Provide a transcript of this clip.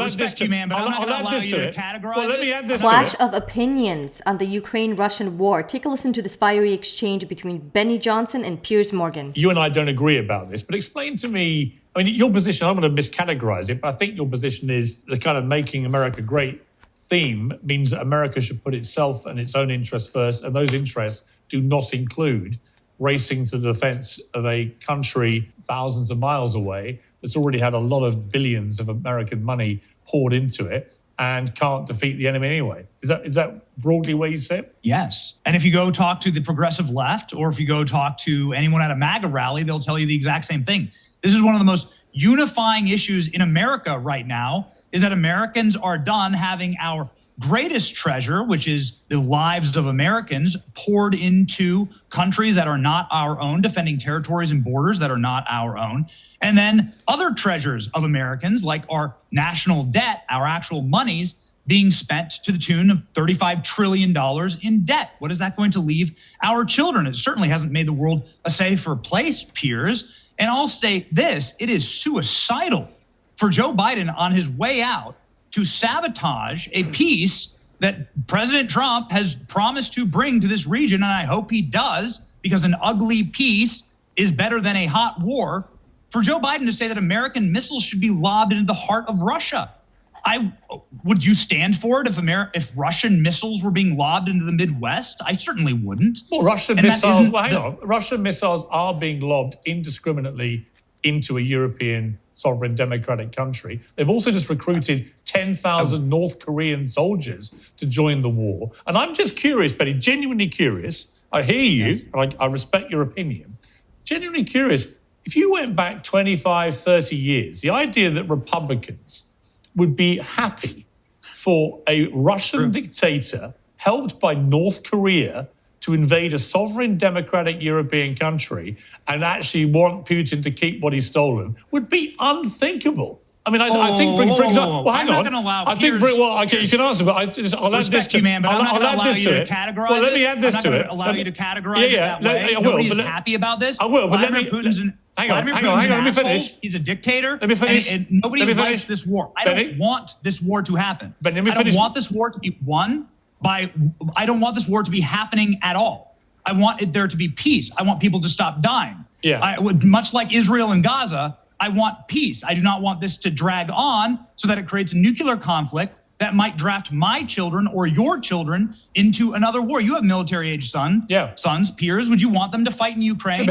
respect you, man, but I'm not going to allow you to categorize Well, let me add this Clash to it. of opinions on the Ukraine-Russian war. Take a listen to this fiery exchange between Benny Johnson and Piers Morgan. You and I don't agree about this, but explain to me, I mean, your position, I'm going to miscategorize it, but I think your position is the kind of making America great theme means that America should put itself and its own interests first, and those interests do not include racing to the defense of a country thousands of miles away that's already had a lot of billions of American money poured into it and can't defeat the enemy anyway. Is that broadly where you sit? Yes. And if you go talk to the progressive left, or if you go talk to anyone at a MAGA rally, they'll tell you the exact same thing. This is one of the most unifying issues in America right now, is that Americans are done having our greatest treasure, which is the lives of Americans, poured into countries that are not our own, defending territories and borders that are not our own. And then other treasures of Americans, like our national debt, our actual monies, being spent to the tune of $35 trillion in debt. What is that going to leave our children? It certainly hasn't made the world a safer place, Piers. And I'll state this, it is suicidal for Joe Biden on his way out to sabotage a peace that President Trump has promised to bring to this region, and I hope he does, because an ugly peace is better than a hot war. For Joe Biden to say that American missiles should be lobbed into the heart of Russia. Would you stand for it if Russian missiles were being lobbed into the Midwest? I certainly wouldn't. Well, Russian missiles, Russian missiles are being lobbed indiscriminately into a European sovereign democratic country. They've also just recruited 10,000 North Korean soldiers to join the war. And I'm just curious, Betty, genuinely curious. I hear you, and I respect your opinion. Genuinely curious, if you went back 25, 30 years, the idea that Republicans would be happy for a Russian dictator helped by North Korea to invade a sovereign democratic European country and actually want Putin to keep what he's stolen would be unthinkable. I mean, I think, for example, well, hang on. I'm not going to allow I think, okay, you can answer, but I'll add this to it. Man, but I'm not going to allow you to categorize. Well, let me add this to it. I'm not going to allow you to categorize it that way. I will. Nobody's happy about this. I will, but let me. Hang on, let me finish. He's a dictator. Let me finish. And nobody likes this war. I don't want this war to happen. I don't want this war to be won by. I don't want this war to be happening at all. I want there to be peace. I want people to stop dying. Yeah. Much like Israel and Gaza, I want peace. I do not want this to drag on so that it creates a nuclear conflict that might draft my children or your children into another war. You have military age sons, Piers. Would you want them to fight in Ukraine?